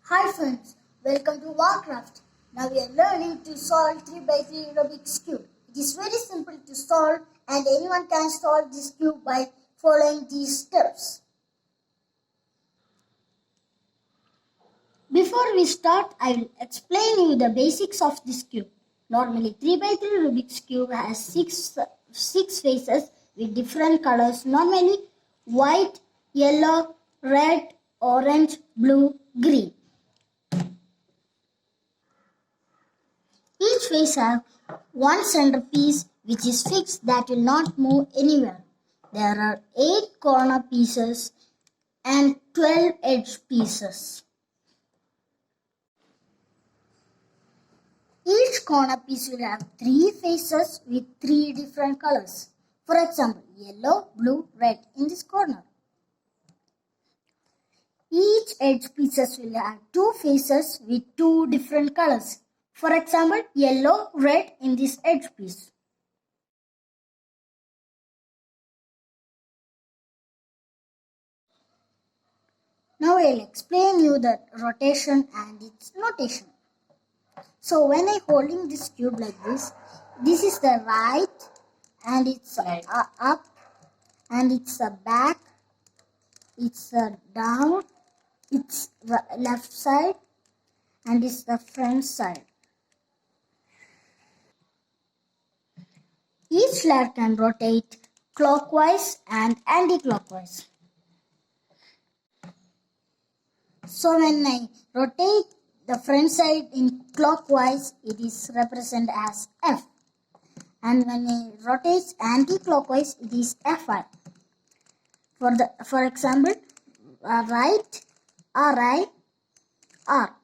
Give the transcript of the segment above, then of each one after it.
Hi friends, welcome to Warcraft. Now we are learning to solve 3 by 3 Rubik's Cube. It is very simple to solve and anyone can solve this cube by following these steps. Before we start, I will explain you the basics of this cube. Normally 3 by 3 Rubik's Cube has 6 faces with different colors, normally white, yellow, red, orange, blue, green. Each face has one centerpiece which is fixed that will not move anywhere. There are 8 corner pieces and 12 edge pieces. Each corner piece will have 3 faces with 3 different colors. For example, yellow, blue, red in this corner. Each edge pieces will have 2 faces with 2 different colors. For example, yellow, red in this edge piece. Now I'll explain you the rotation and its notation. So when I'm holding this cube like this is the right and it's up and it's the back, it's down, it's the left side and it's the front side. Each layer can rotate clockwise and anti-clockwise. So when I rotate the front side in clockwise, it is represented as F. And when I rotate anti-clockwise, it is Fi. For example, right, Ri, R.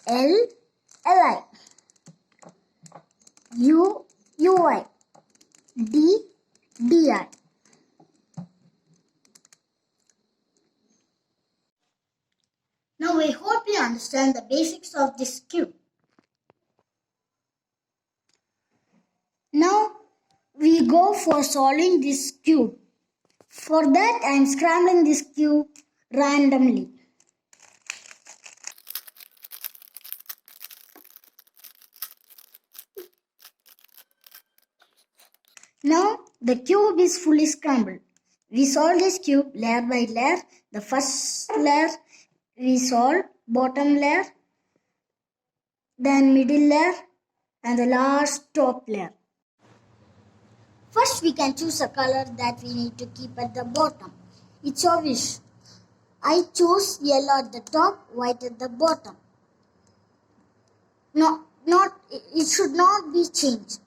L, Li. U, Ui. D, Di. Now I hope you understand the basics of this cube. Now we go for solving this cube. For that I am scrambling this cube randomly. Now the cube is fully scrambled. We solve this cube layer by layer. The first layer we solve, bottom layer, then middle layer and the last top layer. First we can choose a color that we need to keep at the bottom. It's your wish. I choose yellow at the top, white at the bottom. It should not be changed.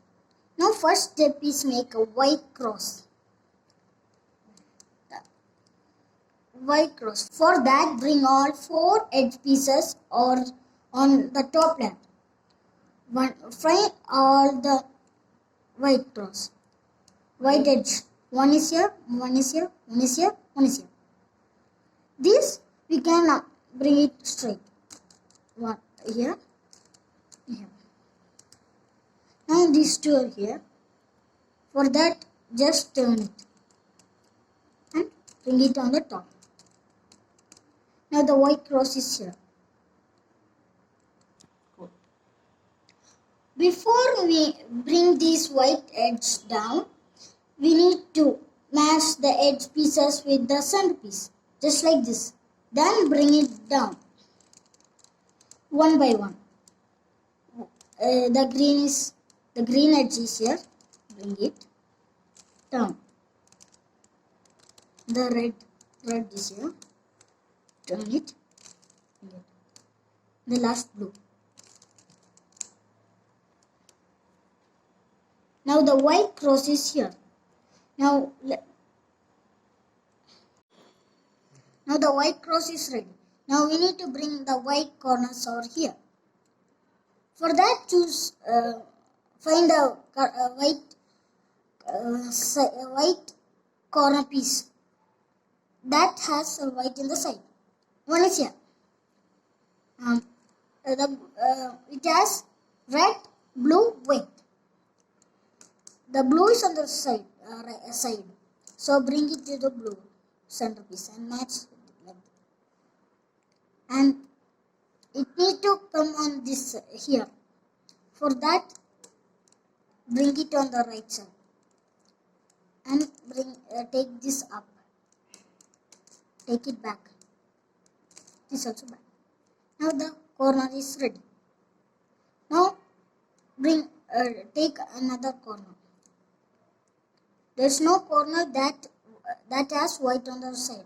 Now first step is make a white cross. White cross. For that bring all 4 edge pieces or on the top layer. Find all the white cross. White edge. One is here, one is here, one is here, one is here. This we can bring it straight. One here, here. Now these 2 are here. For that just turn it and bring it on the top. Now the white cross is here. Before we bring this white edge down, we need to match the edge pieces with the centerpiece, just like this. Then bring it down, one by one. The green edge is here. Bring it down. The red is here. Turn it. The last blue. Now the white cross is here. Now the white cross is ready. Now we need to bring the white corners over here. For that find the white corner piece that has a white in the side. One is here. It has red, blue, white. The blue is on the side. So bring it to the blue centerpiece and match it like and it need to come on this here. For that, bring it on the right side and take this up, take it back, this also back. Now the corner is ready. Now take another corner. There's no corner that has white on the side.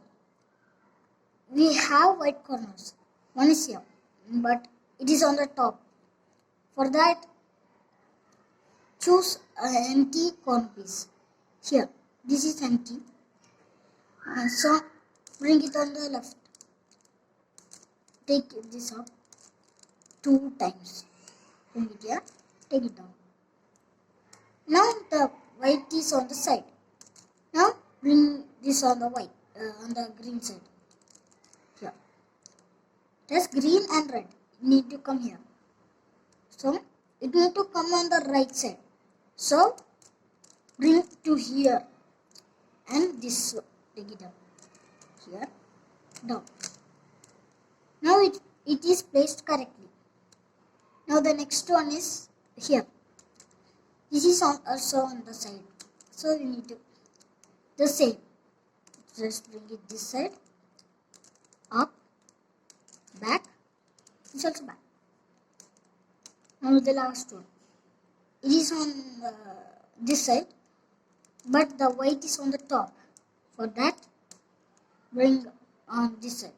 We have white corners. One is here, but it is on the top. For that, choose an empty corner piece. Here, this is empty. So bring it on the left. Take this up 2 times. Bring it here. Take it down. Now the white is on the side. Now bring this on the on the green side. Here. There's green and red. It need to come here. So it need to come on the right side. So bring to here and this take it up. Here, down. Now it is placed correctly. Now the next one is here. This is also on the side. So we need to the same. Just bring it this side, up, back, this also back. Now the last one. It is on this side, but the white is on the top. For that, bring on this side.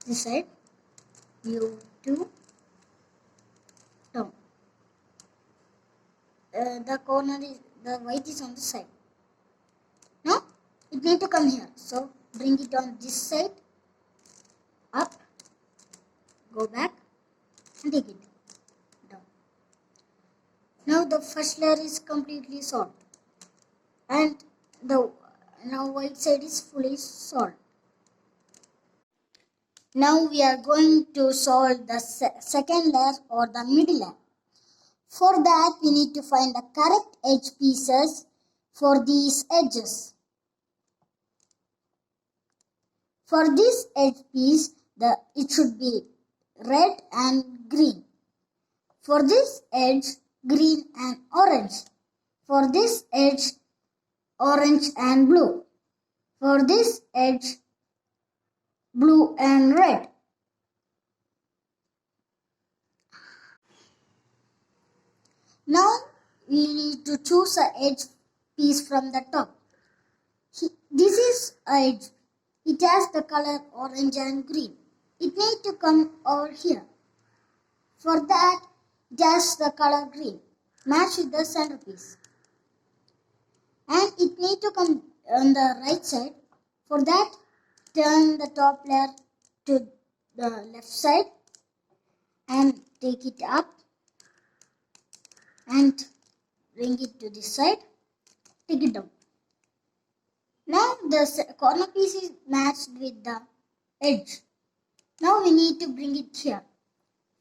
This side, U2, down. The white is on the side. Now, it need to come here. So, bring it on this side, up, go back, and take it down. Now, the first layer is completely solved. And now white side is fully solved. Now we are going to solve the second layer or the middle layer. For that we need to find the correct edge pieces for these edges. For this edge piece, it should be red and green. For this edge, green and orange. For this edge, orange and blue. For this edge, blue and red. Now we need to choose an edge piece from the top. This is an edge. It has the color orange and green. It needs to come over here. For that, it has the color green. Match with the centerpiece. And it needs to come on the right side. For that, turn the top layer to the left side and take it up and bring it to this side, take it down. Now the corner piece is matched with the edge. Now we need to bring it here.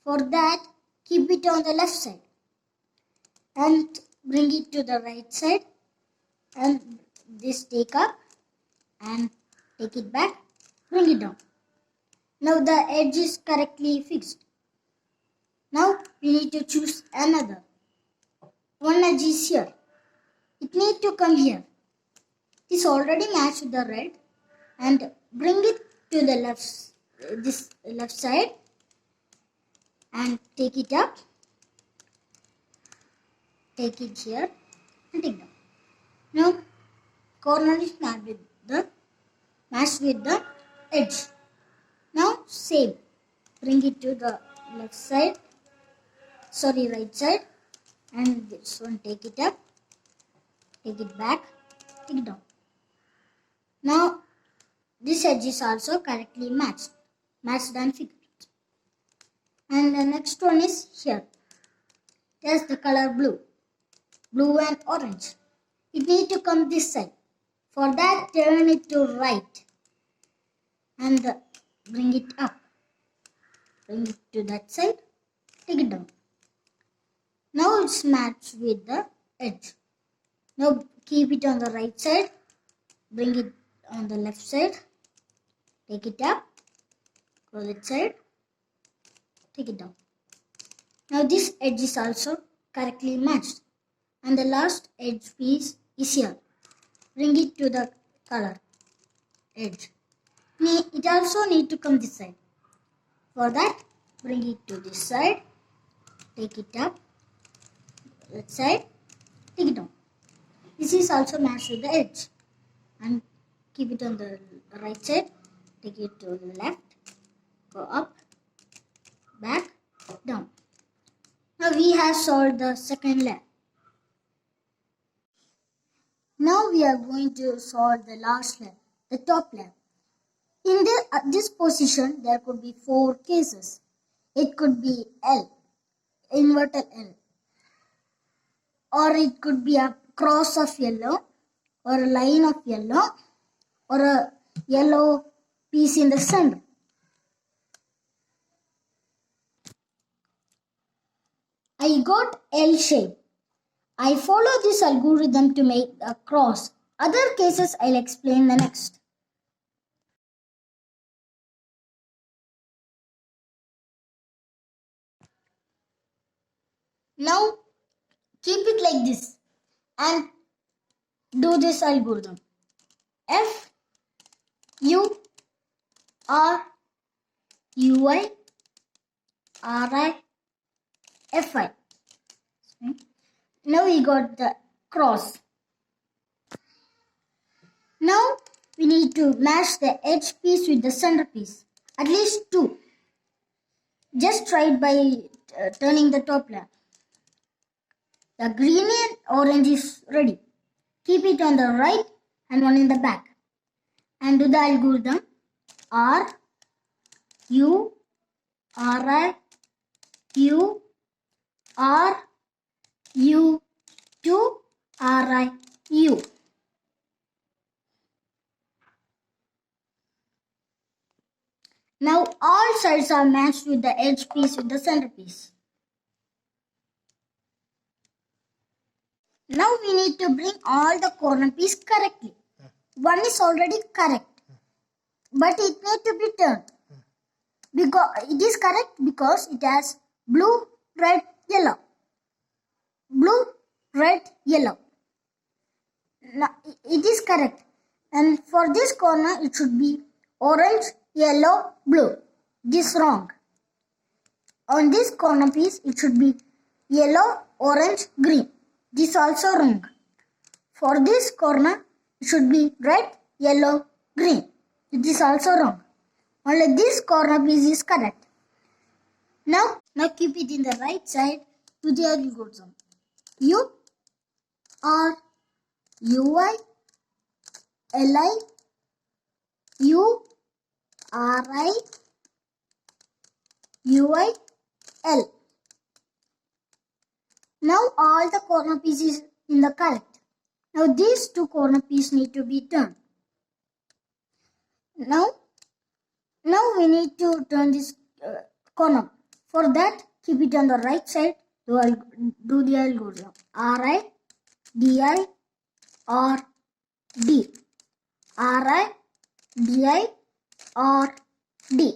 For that, keep it on the left side and bring it to the right side and this take up and take it back, bring it down. Now the edge is correctly fixed. Now we need to choose another. One edge is here. It needs to come here. It is already matched with the red and bring it to the left side and take it up. Take it here and take it down. Now corner is matched with the edge. Now same. Bring it to the right side and this one take it up, take it back, take it down. Now this edge is also correctly matched and fixed. And the next one is here. There's the color blue and orange. It needs to come this side. For that, turn it to right and bring it up. Bring it to that side, take it down. Now it's matched with the edge. Now keep it on the right side, bring it on the left side, take it up, go that side, take it down. Now this edge is also correctly matched and the last edge piece is here. Bring it to the color edge. It also need to come this side. For that, bring it to this side, take it up, that side, take it down. This is also matched to the edge and keep it on the right side, take it to the left, go up, back, down. Now we have solved the second layer. Now we are going to solve the last layer, the top layer. In this position, there could be 4 cases. It could be L, inverted L, or it could be a cross of yellow, or a line of yellow, or a yellow piece in the center. I got L shape. I follow this algorithm to make a cross. Other cases I'll explain the next. Now keep it like this and do this algorithm. F U R U I R I F I. Now we got the cross. Now we need to match the edge piece with the center piece. At least 2. Just try it by turning the top layer. The green and orange is ready. Keep it on the right and one in the back. And do the algorithm R U R I U R U 2 R I U. Now all sides are matched with the edge piece with the center piece. Now we need to bring all the corner piece correctly. One is already correct, but it needs to be turned. Because it is correct because it has blue, red, yellow. Blue, red, yellow. Now it is correct. And for this corner it should be orange, yellow, blue. This wrong. On this corner piece it should be yellow, orange, green. This also wrong. For this corner it should be red, yellow, green. It is also wrong. Only this corner piece is correct. Now keep it in the right side to the algorithm. U R U I L I U R I U I L. Now all the corner pieces in the correct. Now these 2 corner pieces need to be turned. Now we need to turn this corner. For that, keep it on the right side. Do the algorithm. R I D I R D. R I D I R D.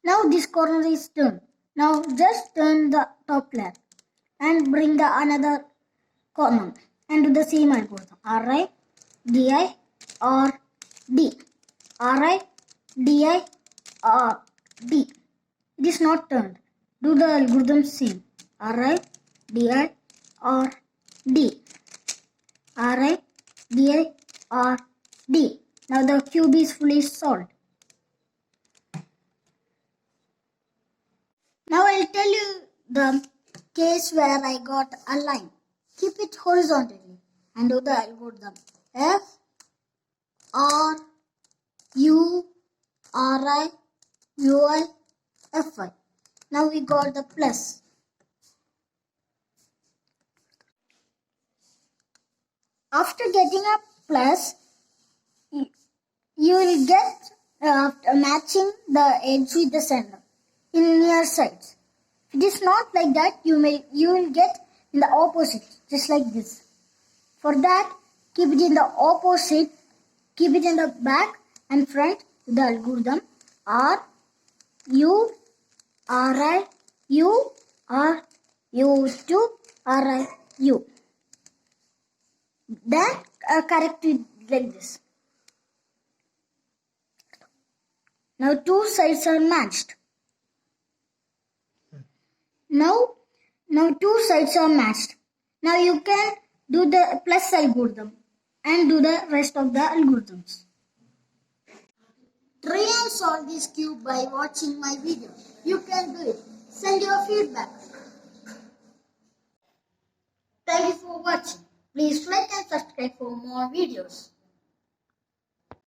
Now this corner is turned. Now just turn the top layer and bring the another corner and do the same algorithm. R I D I R D. R I D I R D. It is not turned. Do the algorithm same. R I D I R D. R I D I R D. Now the cube is fully solved. Now I'll tell you the case where I got a line. Keep it horizontally and do the algorithm. F R U R I U I F I. Now we got the plus. After getting a plus, you will get matching the edge with the center in near sides. If it is not like that, you will get in the opposite, just like this. For that, keep it in the opposite keep it in the back and front to the algorithm R U R I U R U 2 R I U. Then correct it like this. Now two sides are matched. Now two sides are matched. Now you can do the plus algorithm and do the rest of the algorithms. Try and solve this cube by watching my video. You can do it. Send your feedback. Thank you for watching. Please like and subscribe for more videos.